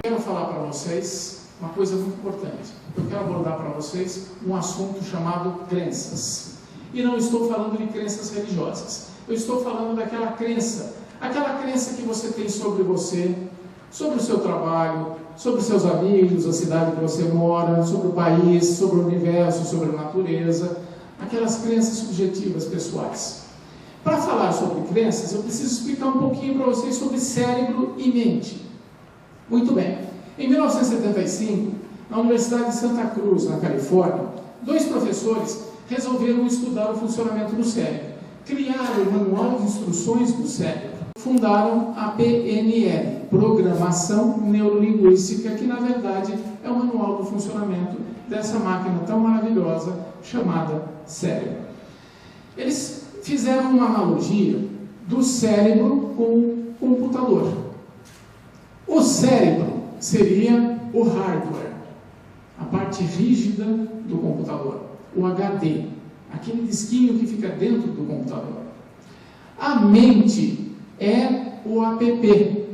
Quero falar para vocês uma coisa muito importante. Eu quero abordar para vocês um assunto chamado crenças. E não estou falando de crenças religiosas. Eu estou falando daquela crença que você tem sobre você, sobre o seu trabalho, sobre os seus amigos, a cidade que você mora, sobre o país, sobre o universo, sobre a natureza, aquelas crenças subjetivas pessoais. Para falar sobre crenças, eu preciso explicar um pouquinho para vocês sobre cérebro e mente. Muito bem. Em 1975, na Universidade de Santa Cruz, na Califórnia, 2 professores resolveram estudar o funcionamento do cérebro. Criaram o Manual de Instruções do Cérebro. Fundaram a PNL, Programação Neurolinguística, que na verdade é o manual do funcionamento dessa máquina tão maravilhosa chamada cérebro. Eles fizeram uma analogia do cérebro com o computador. O cérebro seria o hardware, a parte rígida do computador, o HD, aquele disquinho que fica dentro do computador. A mente é o app,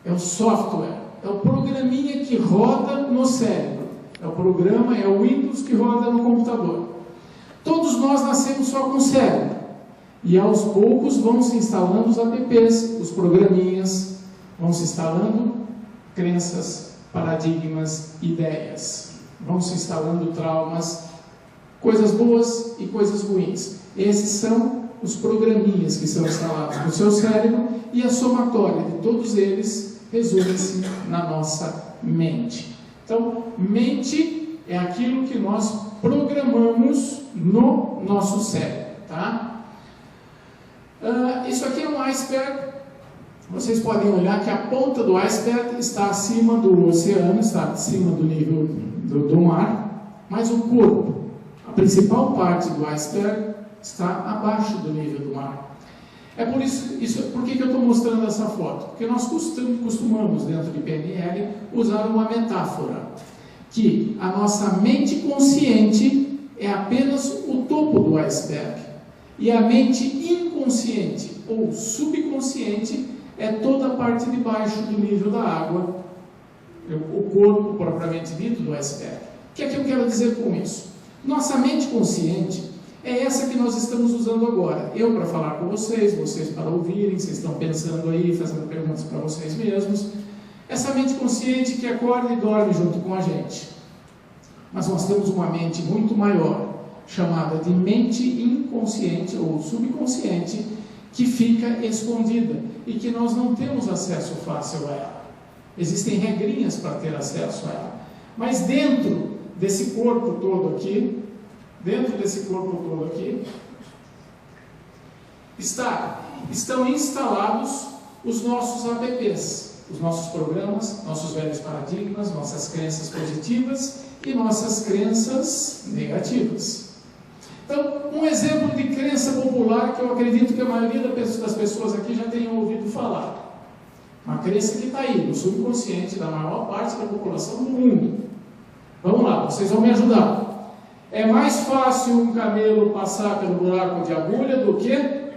é o software, é o programinha que roda no cérebro, é o programa, é o Windows que roda no computador. Todos nós nascemos só com o cérebro, e aos poucos vão se instalando os apps, os programinhas, vão se instalando crenças, paradigmas, ideias, vão se instalando traumas, coisas boas e coisas ruins. Esses são os programinhas que são instalados no seu cérebro, e a somatória de todos eles resume-se na nossa mente. Então, mente é aquilo que nós programamos no nosso cérebro, tá? Isso aqui é um iceberg. Vocês podem olhar que a ponta do iceberg está acima do oceano, está acima do nível do mar, mas o corpo, a principal parte do iceberg, está abaixo do nível do mar. É por por que eu estou mostrando essa foto? Porque nós costumamos, dentro de PNL, usar uma metáfora, que a nossa mente consciente é apenas o topo do iceberg, e a mente inconsciente, ou subconsciente, é toda a parte de baixo do nível da água, o corpo propriamente dito do iceberg. O que é que eu quero dizer com isso? Nossa mente consciente é essa que nós estamos usando agora. Eu para falar com vocês, vocês para ouvirem, vocês estão pensando aí, fazendo perguntas para vocês mesmos. Essa mente consciente que acorda e dorme junto com a gente. Mas nós temos uma mente muito maior, chamada de mente inconsciente ou subconsciente, que fica escondida e que nós não temos acesso fácil a ela. Existem regrinhas para ter acesso a ela. Mas dentro desse corpo todo aqui, estão instalados os nossos apps, os nossos programas, nossos velhos paradigmas, nossas crenças positivas e nossas crenças negativas. Então, um exemplo de crença popular que eu acredito que a maioria das pessoas aqui já tenham ouvido falar. Uma crença que está aí, no subconsciente da maior parte da população do mundo. Vamos lá, vocês vão me ajudar. É mais fácil um camelo passar pelo buraco de agulha do que...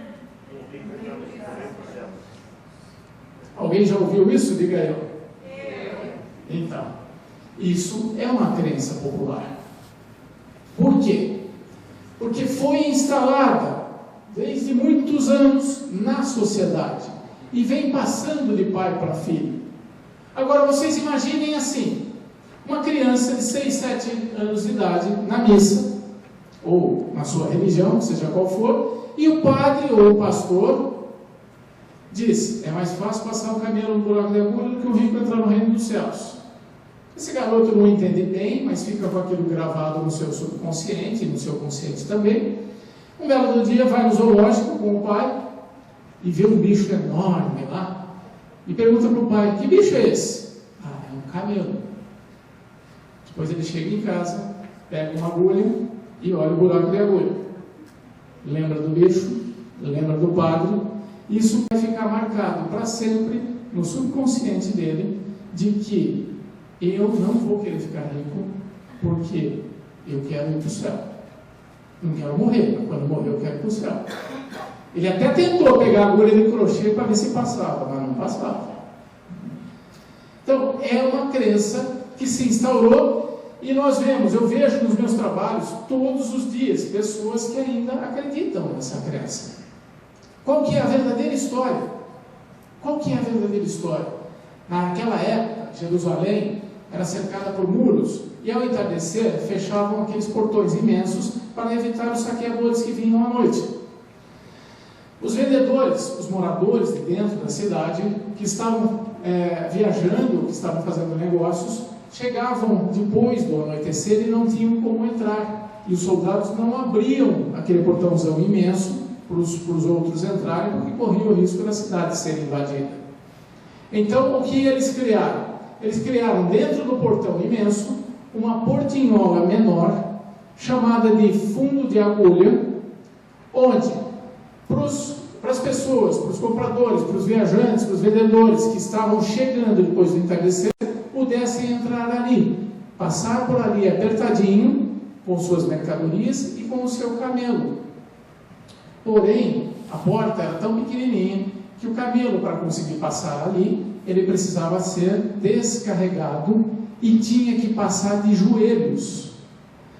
Alguém já ouviu isso? Diga eu. Então, isso é uma crença popular. Por quê? Porque foi instalada desde muitos anos na sociedade e vem passando de pai para filho. Agora vocês imaginem assim, uma criança de 6, 7 anos de idade na missa, ou na sua religião, seja qual for, e o padre ou o pastor diz: é mais fácil passar um camelo no buraco de agulha do que um rico entrar no reino dos céus. Esse garoto não entende bem, mas fica com aquilo gravado no seu subconsciente e no seu consciente também. Um belo dia vai no zoológico com o pai e vê um bicho enorme lá e pergunta para o pai: que bicho é esse? Ah, é um camelo. Depois ele chega em casa, pega uma agulha e olha o buraco de agulha. Lembra do bicho, lembra do padre. Isso vai ficar marcado para sempre no subconsciente dele de que eu não vou querer ficar rico porque eu quero ir para o céu. Não quero morrer, mas quando morrer eu quero ir para o céu. Ele até tentou pegar a agulha de crochê para ver se passava, mas não passava. Então Então, é uma crença que se instaurou e eu vejo nos meus trabalhos todos os dias pessoas que ainda acreditam nessa crença. Qual que é a verdadeira história? Qual que é a verdadeira história? Naquela época, Jerusalém era cercada por muros e ao entardecer fechavam aqueles portões imensos para evitar os saqueadores que vinham à noite. Os vendedores, os moradores de dentro da cidade, que estavam viajando, que estavam fazendo negócios, chegavam depois do anoitecer e não tinham como entrar. E os soldados não abriam aquele portãozão imenso para os outros entrarem, porque corria o risco da cidade ser invadida. Então, o que eles criaram? Eles criaram dentro do portão imenso uma portinhola menor, chamada de fundo de agulha, onde para as pessoas, para os compradores, para os viajantes, para os vendedores que estavam chegando depois do entardecer, pudessem entrar ali, passar por ali apertadinho, com suas mercadorias e com o seu camelo. Porém, a porta era tão pequenininha que o camelo, para conseguir passar ali, ele precisava ser descarregado e tinha que passar de joelhos.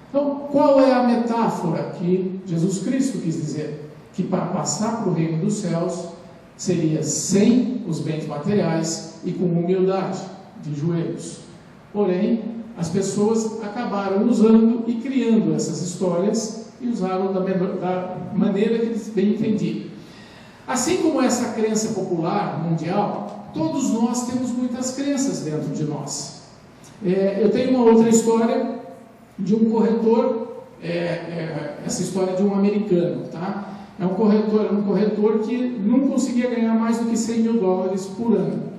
Então, qual é a metáfora que Jesus Cristo quis dizer? Que para passar para o reino dos céus seria sem os bens materiais e com humildade, de joelhos. Porém, as pessoas acabaram usando e criando essas histórias e usaram da maneira que eles bem entendiam. Assim como essa crença popular mundial, todos nós temos muitas crenças dentro de nós. Eu tenho uma outra história de um corretor, essa história de um americano, tá? É um corretor que não conseguia ganhar mais do que $100.000 por ano.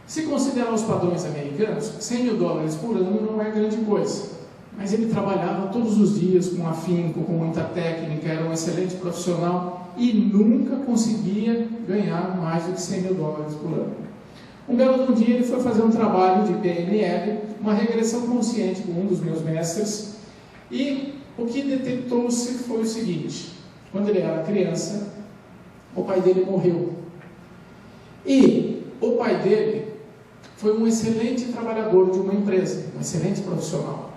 Se considerar os padrões americanos, $100.000 por ano não é grande coisa. Mas ele trabalhava todos os dias com afinco, com muita técnica, era um excelente profissional e nunca conseguia ganhar mais do que $100.000 por ano. Um belo dia ele foi fazer um trabalho de PNL, uma regressão consciente com um dos meus mestres, e o que detectou-se foi o seguinte: quando ele era criança, o pai dele morreu. E o pai dele foi um excelente trabalhador de uma empresa, um excelente profissional.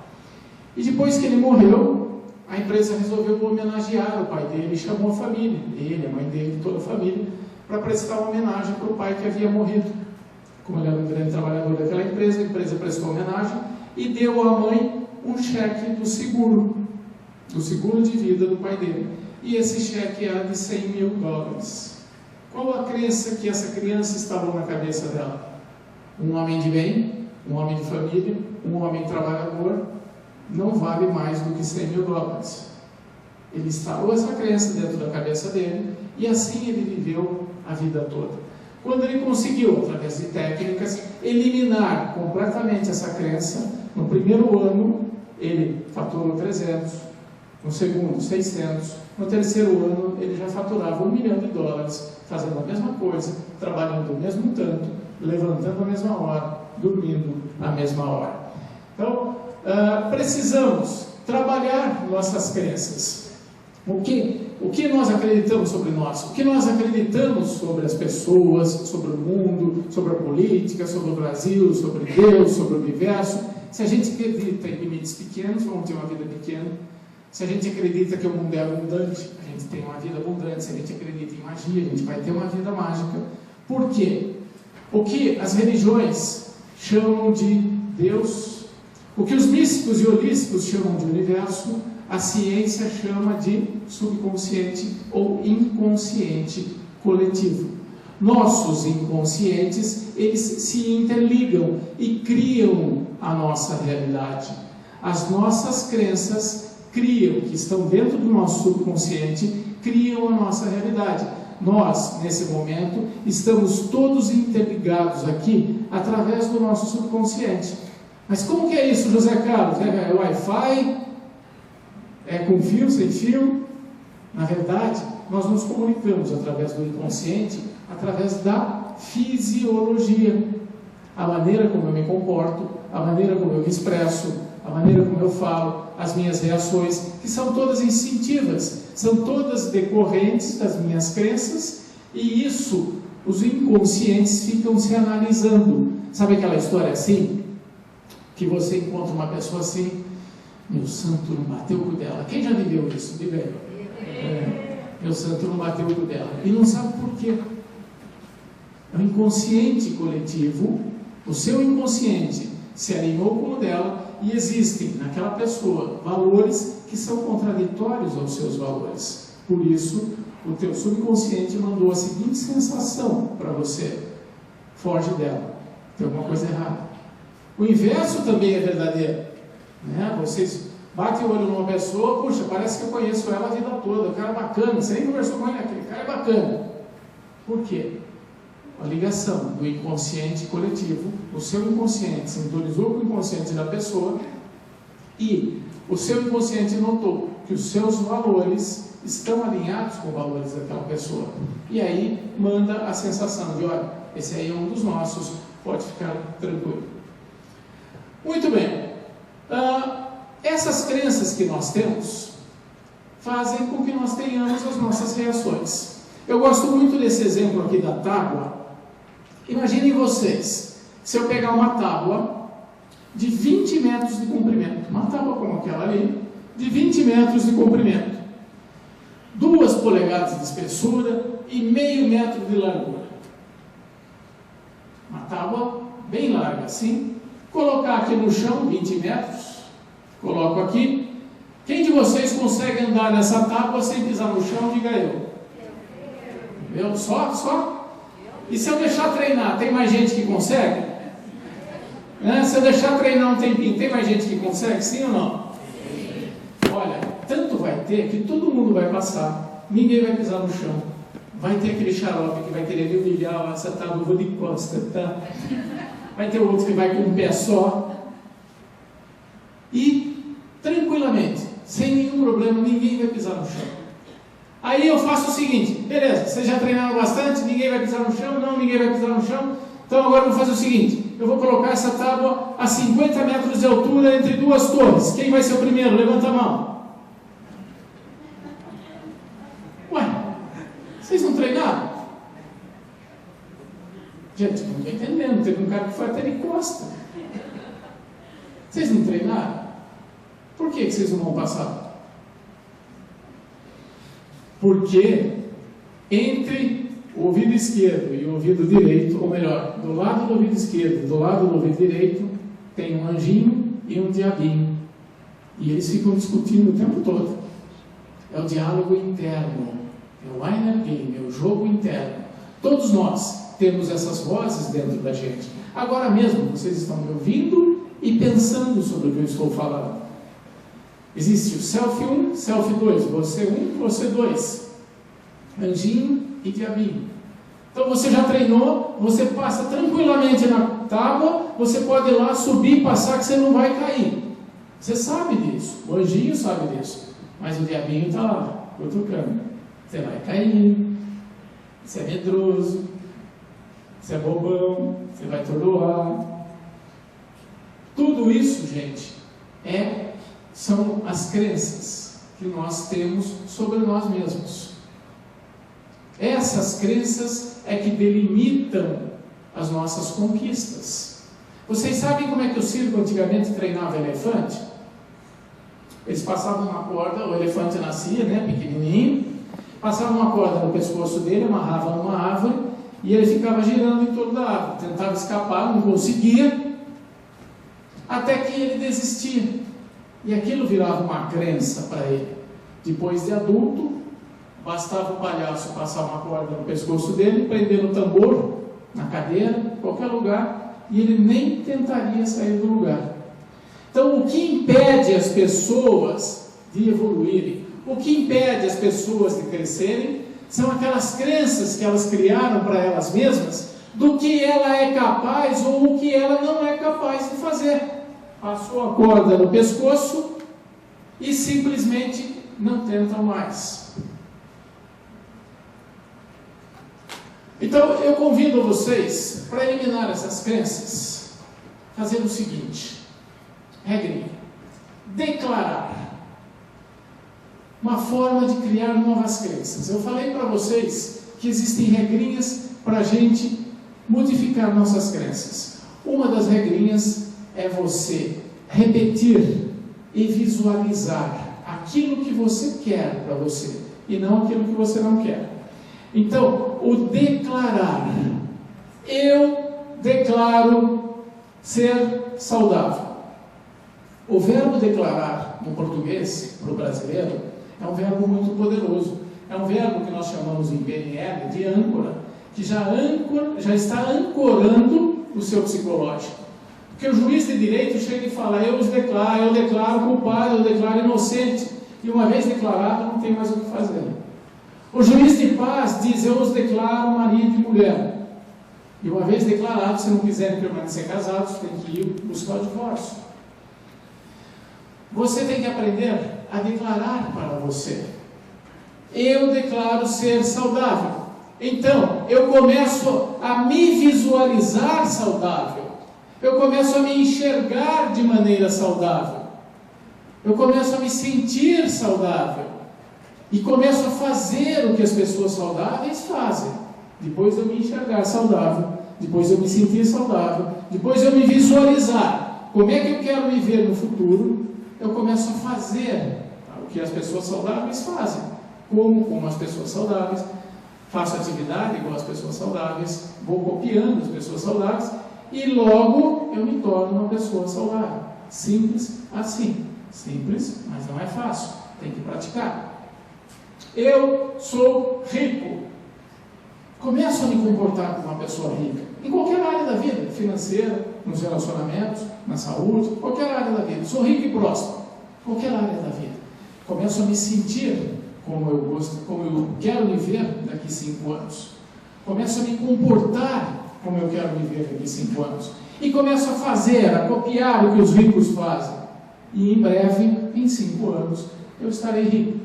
E depois que ele morreu, a empresa resolveu homenagear o pai dele e chamou a família, ele, a mãe dele, toda a família, para prestar uma homenagem para o pai que havia morrido. Como ele era um grande trabalhador daquela empresa, a empresa prestou homenagem e deu à mãe um cheque do seguro de vida do pai dele. E esse cheque era de $100.000. Qual a crença que essa criança instalou na cabeça dela? Um homem de bem, um homem de família, um homem trabalhador, não vale mais do que $100.000. Ele instalou essa crença dentro da cabeça dele e assim ele viveu a vida toda. Quando ele conseguiu, através de técnicas, eliminar completamente essa crença, no primeiro ano ele faturou 300, no segundo 600, no terceiro ano ele já faturava $1 milhão, fazendo a mesma coisa, trabalhando o mesmo tanto, levantando a mesma hora, dormindo a mesma hora. Então, precisamos trabalhar nossas crenças. O que nós acreditamos sobre nós? O que nós acreditamos sobre as pessoas, sobre o mundo, sobre a política, sobre o Brasil, sobre Deus, sobre o universo? Se a gente acredita em limites pequenos, vamos ter uma vida pequena. Se a gente acredita que o mundo é abundante, a gente tem uma vida abundante. Se a gente acredita em magia, a gente vai ter uma vida mágica. Por quê? O que as religiões chamam de Deus, o que os místicos e holísticos chamam de universo, a ciência chama de subconsciente ou inconsciente coletivo. Nossos inconscientes, eles se interligam e criam a nossa realidade. As nossas crenças criam, que estão dentro do nosso subconsciente, criam a nossa realidade. Nós, nesse momento, estamos todos interligados aqui através do nosso subconsciente. Mas como que é isso, José Carlos? É Wi-Fi? É com fio, sem fio? Na verdade, nós nos comunicamos através do inconsciente, através da fisiologia. A maneira como eu me comporto, a maneira como eu me expresso, a maneira como eu falo, as minhas reações, que são todas instintivas, são todas decorrentes das minhas crenças, e isso os inconscientes ficam se analisando. Sabe aquela história assim? Que você encontra uma pessoa assim, meu santo não bateu o cu dela. Quem já viveu isso? Diga aí. Meu santo não bateu o cu dela. E não sabe por quê. É o inconsciente coletivo, o seu inconsciente se alinhou com o dela e existem naquela pessoa valores que são contraditórios aos seus valores. Por isso, o teu subconsciente mandou a seguinte sensação para você: foge dela, tem alguma coisa errada. O inverso também é verdadeiro, né? Vocês batem o olho numa pessoa, puxa, parece que eu conheço ela a vida toda, o cara é bacana, você nem conversou com ele, aquele cara é bacana. Por quê? A ligação do inconsciente coletivo, o seu inconsciente sintonizou com o inconsciente da pessoa e o seu inconsciente notou que os seus valores estão alinhados com os valores daquela pessoa. E aí manda a sensação de, olha, esse aí é um dos nossos, pode ficar tranquilo. Muito bem. Essas crenças que nós temos fazem com que nós tenhamos as nossas reações. Eu gosto muito desse exemplo aqui da tábua. Imaginem vocês, se eu pegar uma tábua de 20 metros de comprimento, uma tábua como aquela ali, de 20 metros de comprimento, 2 polegadas de espessura e meio metro de largura. Uma tábua bem larga assim. Colocar aqui no chão, 20 metros, coloco aqui. Quem de vocês consegue andar nessa tábua sem pisar no chão? Diga eu. Eu? Só? E se eu deixar treinar, tem mais gente que consegue? Se eu deixar treinar um tempinho, tem mais gente que consegue? Sim ou não? Sim. Olha, tanto vai ter que todo mundo vai passar, ninguém vai pisar no chão. Vai ter aquele xarope que vai querer me humilhar, essa tábua eu vou de costa, tá? Vai ter outro que vai com um pé só. E, tranquilamente, sem nenhum problema, ninguém vai pisar no chão. Aí eu faço o seguinte, beleza, vocês já treinaram bastante, ninguém vai pisar no chão? Não, ninguém vai pisar no chão. Então agora eu vou fazer o seguinte, eu vou colocar essa tábua a 50 metros de altura entre 2 torres. Quem vai ser o primeiro? Levanta a mão. Ué, vocês não treinaram? Gente, não estou entendendo, teve um cara que foi até de costa. Vocês não treinaram? Por que vocês não vão passar? Porque entre o ouvido esquerdo e o ouvido direito, ou melhor, do lado do ouvido esquerdo e do lado do ouvido direito, tem um anjinho e um diabinho. E eles ficam discutindo o tempo todo. É o diálogo interno, é o inner game, é o jogo interno. Todos nós temos essas vozes dentro da gente. Agora mesmo, vocês estão me ouvindo e pensando sobre o que eu estou falando. Existe o self 1, self 2, você 1, você 2, anjinho e diabinho. Então você já treinou, você passa tranquilamente na tábua, você pode ir lá subir e passar que você não vai cair. Você sabe disso, o anjinho sabe disso, mas o diabinho está lá, cutucando. Você vai cair, você é medroso, você é bobão, você vai atordoar. Tudo isso, gente, são as crenças que nós temos sobre nós mesmos. Essas crenças é que delimitam as nossas conquistas. Vocês sabem como é que o circo antigamente treinava elefante? Eles passavam uma corda, o elefante nascia, pequenininho, passavam uma corda no pescoço dele, amarravam numa árvore e ele ficava girando em torno da árvore, tentava escapar, não conseguia, até que ele desistia. E aquilo virava uma crença para ele. Depois de adulto, bastava o palhaço passar uma corda no pescoço dele, prender no tambor, na cadeira, em qualquer lugar, e ele nem tentaria sair do lugar. Então, o que impede as pessoas de evoluírem, o que impede as pessoas de crescerem, são aquelas crenças que elas criaram para elas mesmas, do que ela é capaz ou o que ela não é capaz de fazer. Passou a corda no pescoço e simplesmente não tentam mais. Então eu convido vocês para eliminar essas crenças, fazer o seguinte: regrinha, declarar uma forma de criar novas crenças. Eu falei para vocês que existem regrinhas para a gente modificar nossas crenças. Uma das regrinhas é você repetir e visualizar aquilo que você quer para você e não aquilo que você não quer. Então, o declarar. Eu declaro ser saudável. O verbo declarar, no português, para o brasileiro, é um verbo muito poderoso. É um verbo que nós chamamos em PNL de âncora, que já está ancorando o seu psicológico. Porque o juiz de direito chega e fala: eu declaro culpado, eu declaro inocente. E uma vez declarado, não tem mais o que fazer. O juiz de paz diz: eu os declaro marido e mulher. E uma vez declarado, se não quiserem permanecer casados, tem que ir buscar o divórcio. Você tem que aprender a declarar para você. Eu declaro ser saudável. Então, eu começo a me visualizar saudável. Eu começo a me enxergar de maneira saudável. Eu começo a me sentir saudável. E começo a fazer o que as pessoas saudáveis fazem. Depois eu me enxergar saudável. Depois eu me sentir saudável. Depois eu me visualizar. Como é que eu quero me ver no futuro? Eu começo a fazer o que as pessoas saudáveis fazem. Como as pessoas saudáveis. Faço atividade igual as pessoas saudáveis. Vou copiando as pessoas saudáveis. E logo eu me torno uma pessoa saudável. Simples assim. Simples, mas não é fácil. Tem que praticar. Eu sou rico. Começo a me comportar como uma pessoa rica. Em qualquer área da vida. Financeira, nos relacionamentos, na saúde. Qualquer área da vida. Sou rico e próspero. Qualquer área da vida. Começo a me sentir como eu quero me ver daqui 5 anos. Começo a me comportar como eu quero me ver daqui 5 anos. E começo a fazer, a copiar o que os ricos fazem. E em breve, em 5 anos, eu estarei rico.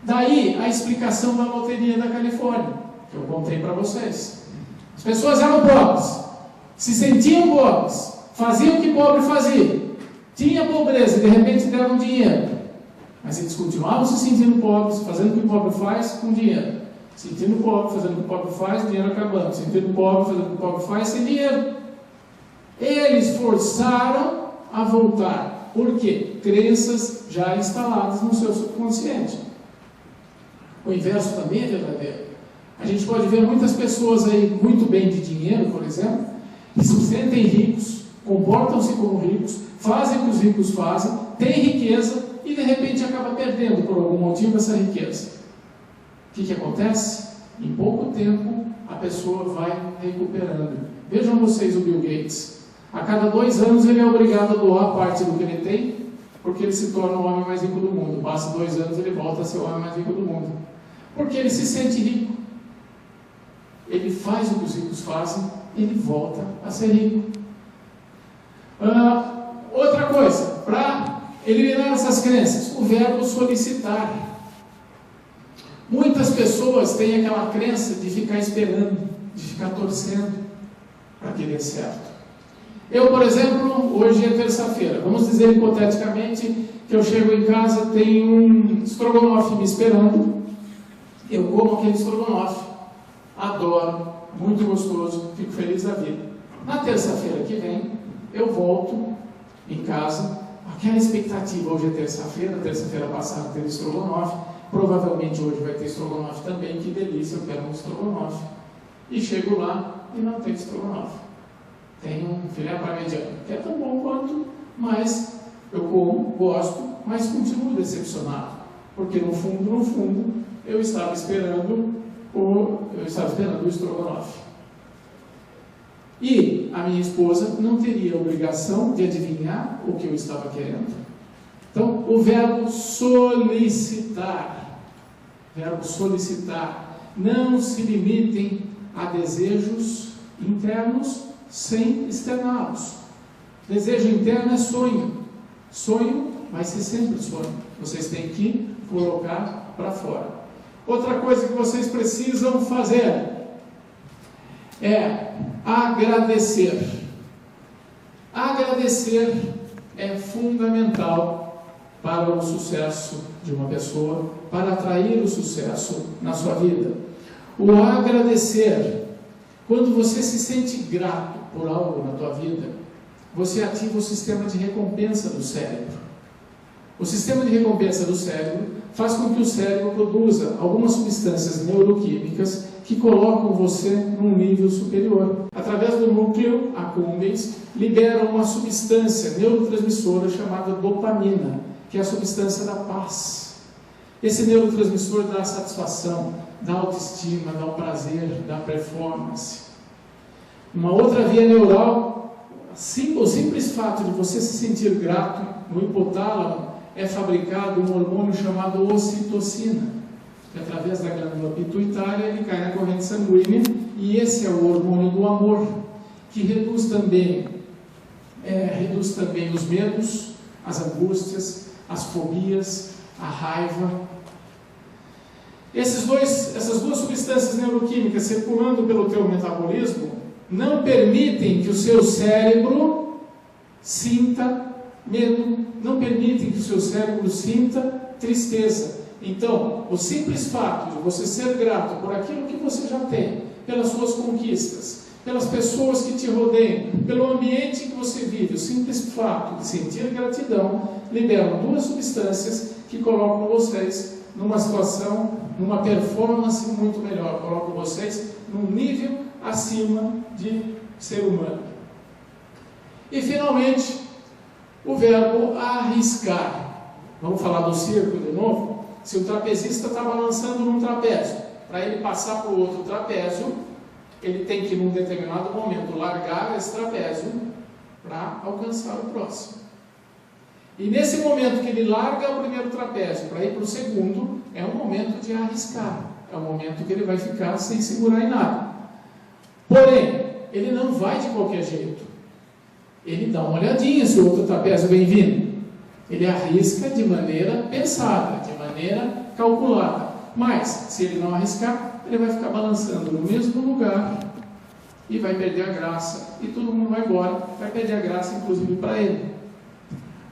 Daí a explicação da loteria da Califórnia, que eu contei para vocês. As pessoas eram pobres, se sentiam pobres, faziam o que pobre fazia. Tinha pobreza, de repente deram dinheiro. Mas eles continuavam se sentindo pobres, fazendo o que o pobre faz com dinheiro. Sentindo pobre, fazendo o que o pobre faz, dinheiro acabando. Sentindo pobre, fazendo o que o pobre faz, sem dinheiro. Eles forçaram a voltar. Por quê? Crenças já instaladas no seu subconsciente. O inverso também é verdadeiro. A gente pode ver muitas pessoas aí muito bem de dinheiro, por exemplo, que se sentem ricos, comportam-se como ricos, fazem o que os ricos fazem, têm riqueza e de repente acaba perdendo por algum motivo essa riqueza. O que acontece? Em pouco tempo a pessoa vai recuperando. Vejam vocês o Bill Gates. A cada 2 anos ele é obrigado a doar parte do que ele tem, porque ele se torna o homem mais rico do mundo. Passa 2 anos ele volta a ser o homem mais rico do mundo. Porque ele se sente rico. Ele faz o que os ricos fazem, ele volta a ser rico. Outra coisa, para eliminar essas crenças, o verbo solicitar. Muitas pessoas têm aquela crença de ficar esperando, de ficar torcendo para que dê certo. Eu, por exemplo, hoje é terça-feira. Vamos dizer hipoteticamente que eu chego em casa, tem um estrogonofe me esperando. Eu como aquele estrogonofe, adoro, muito gostoso, fico feliz da vida. Na terça-feira que vem, eu volto em casa, aquela expectativa. Hoje é terça-feira passada teve estrogonofe, provavelmente hoje vai ter estrogonofe também, que delícia, eu quero um estrogonofe. E chego lá e não tem estrogonofe. Tem um filé parmegiano, que é tão bom quanto, mas eu como, gosto, mas continuo decepcionado, porque no fundo, eu estava esperando o estrogonofe. E a minha esposa não teria a obrigação de adivinhar o que eu estava querendo. Então, o verbo solicitar. Verbo solicitar. Não se limitem a desejos internos sem externá-los. Desejo interno é sonho. Sonho vai ser sempre sonho. Vocês têm que colocar para fora. Outra coisa que vocês precisam fazer é agradecer. Agradecer é fundamental para o sucesso de uma pessoa, para atrair o sucesso na sua vida. O agradecer Quando você se sente grato por algo na tua vida, você ativa o sistema de recompensa do cérebro. O sistema de recompensa do cérebro faz com que o cérebro produza algumas substâncias neuroquímicas que colocam você num nível superior. Através do núcleo accumbens, libera uma substância neurotransmissora chamada dopamina, que é a substância da paz. Esse neurotransmissor dá satisfação, dá autoestima, dá o prazer, dá performance. Uma outra via neural, o simples fato de você se sentir grato no hipotálamo, é fabricado um hormônio chamado ocitocina, que através da glândula pituitária ele cai na corrente sanguínea, e esse é o hormônio do amor, que reduz também os medos, as angústias, as fobias, a raiva. Essas duas substâncias neuroquímicas circulando pelo teu metabolismo não permitem que o seu cérebro sinta medo, não permitem que o seu cérebro sinta tristeza. Então, o simples fato de você ser grato por aquilo que você já tem, pelas suas conquistas, pelas pessoas que te rodeiam, pelo ambiente em que você vive, o simples fato de sentir gratidão, liberam duas substâncias que colocam vocês numa situação, numa performance muito melhor, colocam vocês num nível acima de ser humano. E finalmente, o verbo arriscar. Vamos falar do circo de novo? Se o trapezista está balançando num trapézio, para ele passar para o outro trapézio, ele tem que, num determinado momento, largar esse trapézio para alcançar o próximo. E nesse momento que ele larga o primeiro trapézio para ir para o segundo, é um momento de arriscar. É um momento que ele vai ficar sem segurar em nada. Porém, ele não vai de qualquer jeito. Ele dá uma olhadinha se o outro trapézio vem vindo. Ele arrisca de maneira pensada, de maneira calculada. Mas, se ele não arriscar, ele vai ficar balançando no mesmo lugar e vai perder a graça. E todo mundo vai embora, vai perder a graça, inclusive para ele.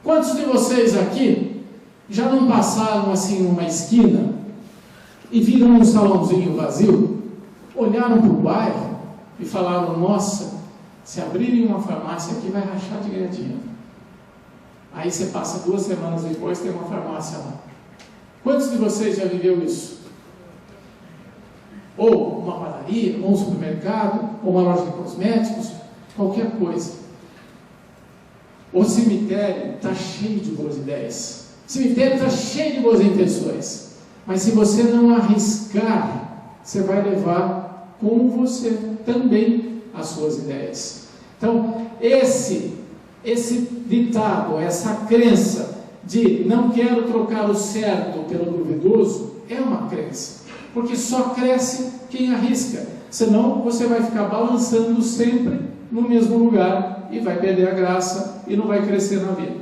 Quantos de vocês aqui já não passaram assim numa esquina e viram um salãozinho vazio, olharam para o bairro e falaram: nossa, se abrirem uma farmácia aqui vai rachar de grandinha. Aí você passa 2 semanas depois, tem uma farmácia lá. Quantos de vocês já viveu isso? Ou uma padaria, ou um supermercado, ou uma loja de cosméticos, qualquer coisa. O cemitério está cheio de boas ideias. O cemitério está cheio de boas intenções. Mas se você não arriscar, você vai levar com você também as suas ideias. Então, esse ditado, essa crença de não quero trocar o certo pelo duvidoso, é uma crença. Porque só cresce quem arrisca. Senão, você vai ficar balançando sempre no mesmo lugar e vai perder a graça e não vai crescer na vida.